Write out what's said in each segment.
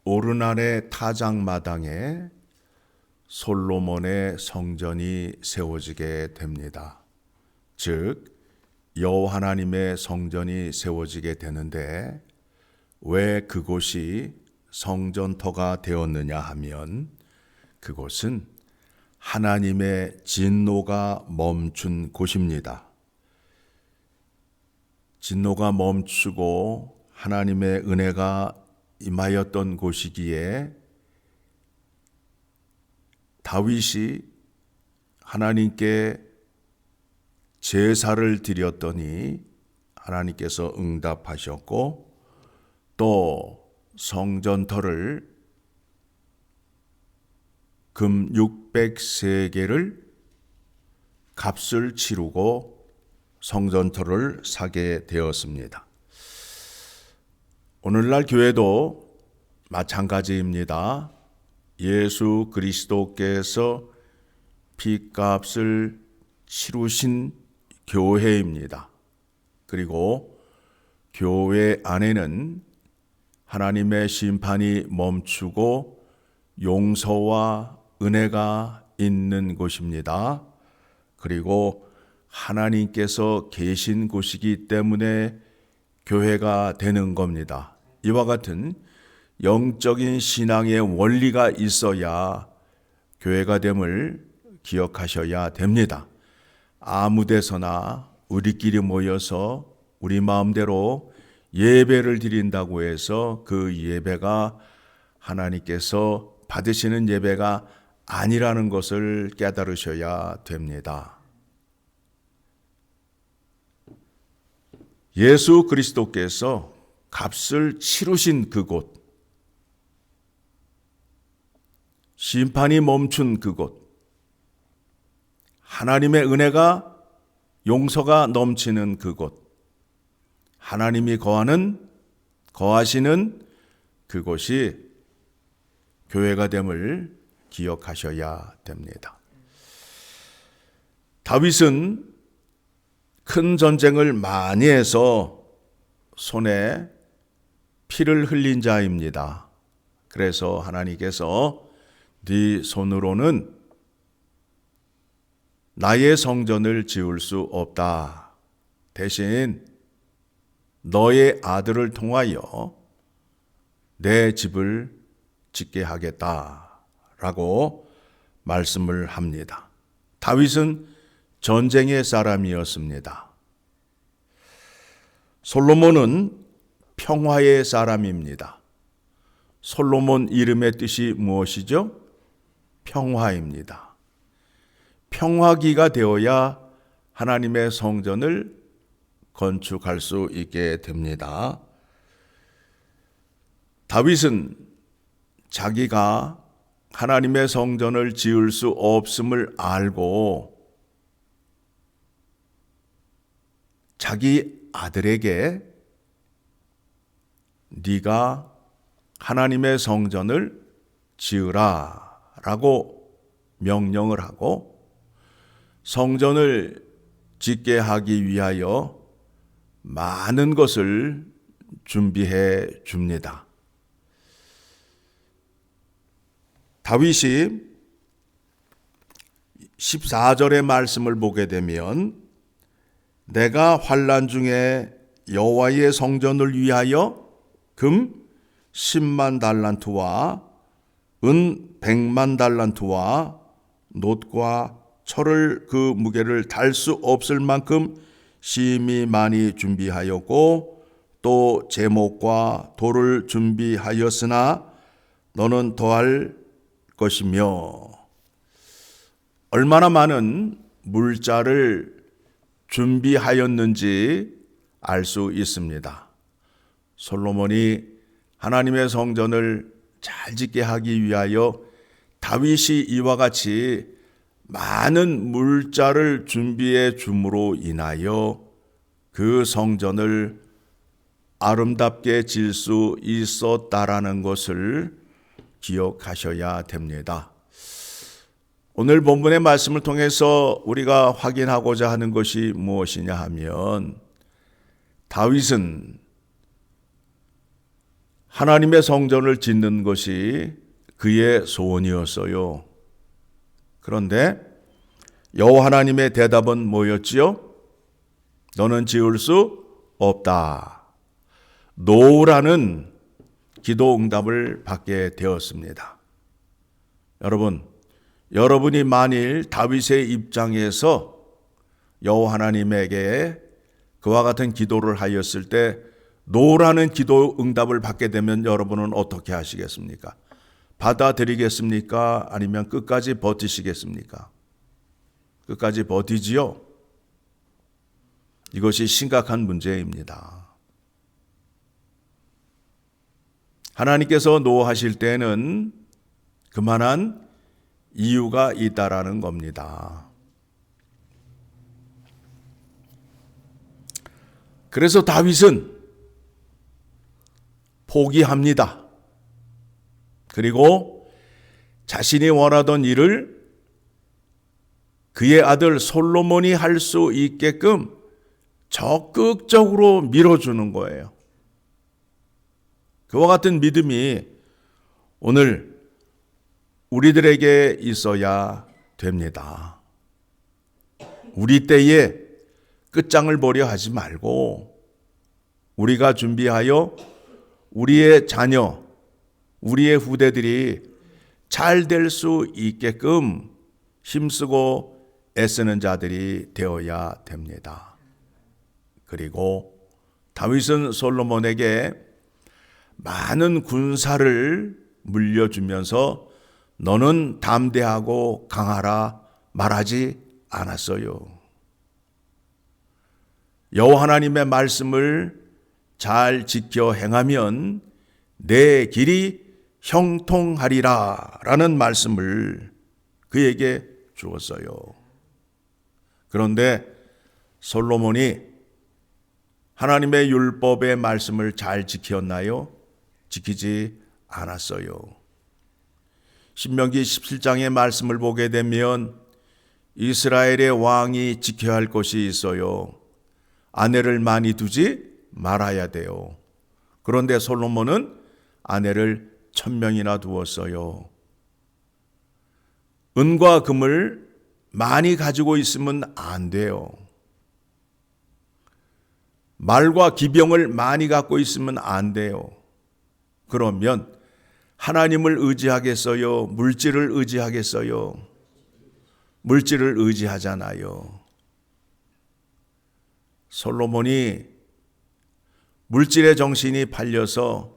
오르날의 타작마당에 솔로몬의 성전이 세워지게 됩니다. 즉 여호와 하나님의 성전이 세워지게 되는데 왜 그곳이 성전터가 되었느냐 하면 그곳은 하나님의 진노가 멈춘 곳입니다. 진노가 멈추고 하나님의 은혜가 임하였던 곳이기에 다윗이 하나님께 제사를 드렸더니 하나님께서 응답하셨고 또 성전터를 금 600세겔을 값을 치르고 성전터를 사게 되었습니다. 오늘날 교회도 마찬가지입니다. 예수 그리스도께서 피값을 치르신 교회입니다. 그리고 교회 안에는 하나님의 심판이 멈추고 용서와 은혜가 있는 곳입니다. 그리고 하나님께서 계신 곳이기 때문에 교회가 되는 겁니다. 이와 같은 영적인 신앙의 원리가 있어야 교회가 됨을 기억하셔야 됩니다. 아무 데서나 우리끼리 모여서 우리 마음대로 예배를 드린다고 해서 그 예배가 하나님께서 받으시는 예배가 아니라는 것을 깨달으셔야 됩니다. 예수 그리스도께서 값을 치르신 그곳, 심판이 멈춘 그곳, 하나님의 은혜가 용서가 넘치는 그곳, 하나님이 거하시는 그곳이 교회가 됨을 기억하셔야 됩니다. 다윗은 큰 전쟁을 많이 해서 손에 피를 흘린 자입니다. 그래서 하나님께서 네 손으로는 나의 성전을 지을 수 없다. 대신 너의 아들을 통하여 내 집을 짓게 하겠다라고 말씀을 합니다. 다윗은 전쟁의 사람이었습니다. 솔로몬은 평화의 사람입니다. 솔로몬 이름의 뜻이 무엇이죠? 평화입니다. 평화기가 되어야 하나님의 성전을 건축할 수 있게 됩니다. 다윗은 자기가 하나님의 성전을 지을 수 없음을 알고 자기 아들에게 네가 하나님의 성전을 지으라 라고 명령을 하고 성전을 짓게 하기 위하여 많은 것을 준비해 줍니다. 다윗이 14절의 말씀을 보게 되면 내가 환난 중에 여호와의 성전을 위하여 금 10만 달란트와 은 100만 달란트와 놋과 철을 그 무게를 달 수 없을 만큼 심히 많이 준비하였고 또 제목과 돌을 준비하였으나 너는 더할 것이며 얼마나 많은 물자를 준비하였는지 알 수 있습니다. 솔로몬이 하나님의 성전을 잘 짓게 하기 위하여 다윗이 이와 같이 많은 물자를 준비해 줌으로 인하여 그 성전을 아름답게 질 수 있었다라는 것을 기억하셔야 됩니다. 오늘 본문의 말씀을 통해서 우리가 확인하고자 하는 것이 무엇이냐 하면 다윗은 하나님의 성전을 짓는 것이 그의 소원이었어요. 그런데 여호와 하나님의 대답은 뭐였지요? 너는 지을 수 없다. 노라는 기도 응답을 받게 되었습니다. 여러분이 만일 다윗의 입장에서 여호와 하나님에게 그와 같은 기도를 하였을 때 노라는 기도 응답을 받게 되면 여러분은 어떻게 하시겠습니까? 받아들이겠습니까? 아니면 끝까지 버티시겠습니까? 끝까지 버티지요? 이것이 심각한 문제입니다. 하나님께서 노하실 때는 그만한 이유가 있다라는 겁니다. 그래서 다윗은 포기합니다. 그리고 자신이 원하던 일을 그의 아들 솔로몬이 할 수 있게끔 적극적으로 밀어주는 거예요. 그와 같은 믿음이 오늘 우리들에게 있어야 됩니다. 우리 때에 끝장을 보려 하지 말고 우리가 준비하여 우리의 자녀, 우리의 후대들이 잘 될 수 있게끔 힘쓰고 애쓰는 자들이 되어야 됩니다. 그리고 다윗은 솔로몬에게 많은 군사를 물려주면서 너는 담대하고 강하라 말하지 않았어요. 여호와 하나님의 말씀을 잘 지켜 행하면 내 길이 형통하리라 라는 말씀을 그에게 주었어요. 그런데 솔로몬이 하나님의 율법의 말씀을 잘 지켰나요? 지키지 않았어요. 신명기 17장의 말씀을 보게 되면 이스라엘의 왕이 지켜야 할 것이 있어요. 아내를 많이 두지 말아야 돼요. 그런데 솔로몬은 아내를 1000명이나 두었어요. 은과 금을 많이 가지고 있으면 안 돼요. 말과 기병을 많이 갖고 있으면 안 돼요. 그러면 하나님을 의지하겠어요? 물질을 의지하겠어요? 물질을 의지하잖아요. 솔로몬이 물질의 정신이 팔려서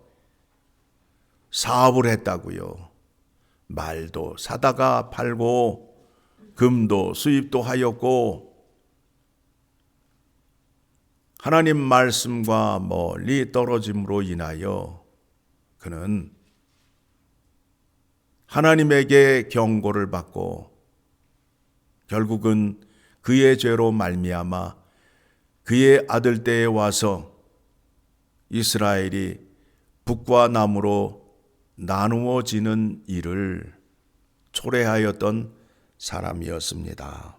사업을 했다고요. 말도 사다가 팔고 금도 수입도 하였고 하나님 말씀과 멀리 떨어짐으로 인하여 그는 하나님에게 경고를 받고 결국은 그의 죄로 말미암아 그의 아들 때에 와서 이스라엘이 북과 남으로 나누어지는 일을 초래하였던 사람이었습니다.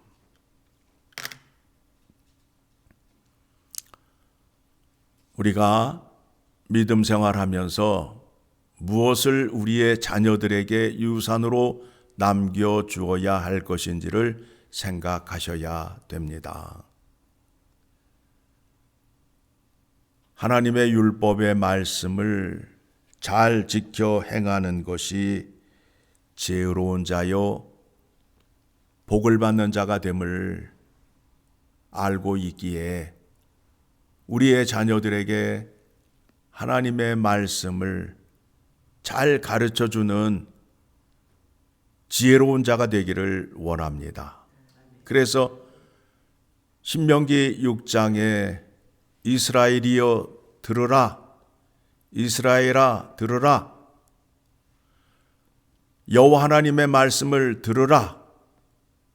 우리가 믿음 생활하면서 무엇을 우리의 자녀들에게 유산으로 남겨주어야 할 것인지를 생각하셔야 됩니다. 하나님의 율법의 말씀을 잘 지켜 행하는 것이 지혜로운 자요 복을 받는 자가 됨을 알고 있기에 우리의 자녀들에게 하나님의 말씀을 잘 가르쳐주는 지혜로운 자가 되기를 원합니다. 그래서 신명기 6장에 이스라엘이여 들으라, 이스라엘아 들으라, 여호와 하나님의 말씀을 들으라.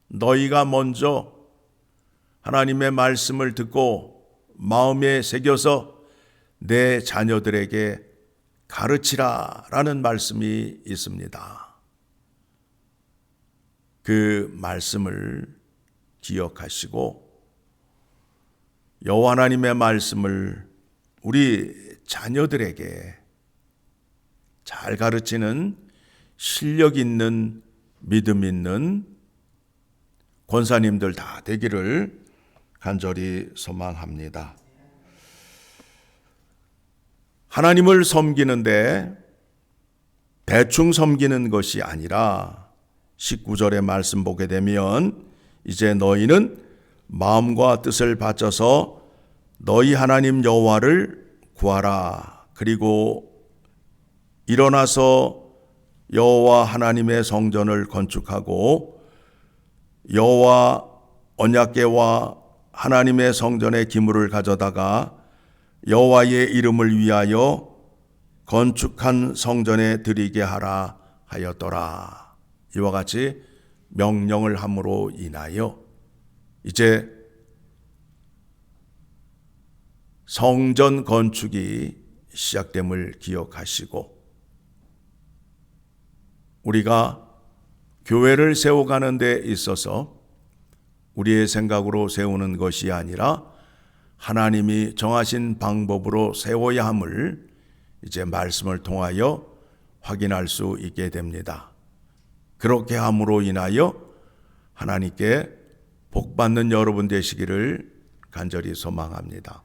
너희가 먼저 하나님의 말씀을 듣고 마음에 새겨서 내 자녀들에게 가르치라 라는 말씀이 있습니다. 그 말씀을 기억하시고 여호와 하나님의 말씀을 우리 자녀들에게 잘 가르치는 실력 있는 믿음 있는 권사님들 다 되기를 간절히 소망합니다. 하나님을 섬기는데 대충 섬기는 것이 아니라 19절의 말씀 보게 되면 이제 너희는 마음과 뜻을 바쳐서 너희 하나님 여호와를 구하라. 그리고 일어나서 여호와 하나님의 성전을 건축하고 여호와 언약궤와 하나님의 성전의 기물을 가져다가 여호와의 이름을 위하여 건축한 성전에 드리게 하라 하였더라. 이와 같이 명령을 함으로 인하여 이제 성전 건축이 시작됨을 기억하시고 우리가 교회를 세워가는 데 있어서 우리의 생각으로 세우는 것이 아니라 하나님이 정하신 방법으로 세워야 함을 이제 말씀을 통하여 확인할 수 있게 됩니다. 그렇게 함으로 인하여 하나님께 복받는 여러분 되시기를 간절히 소망합니다.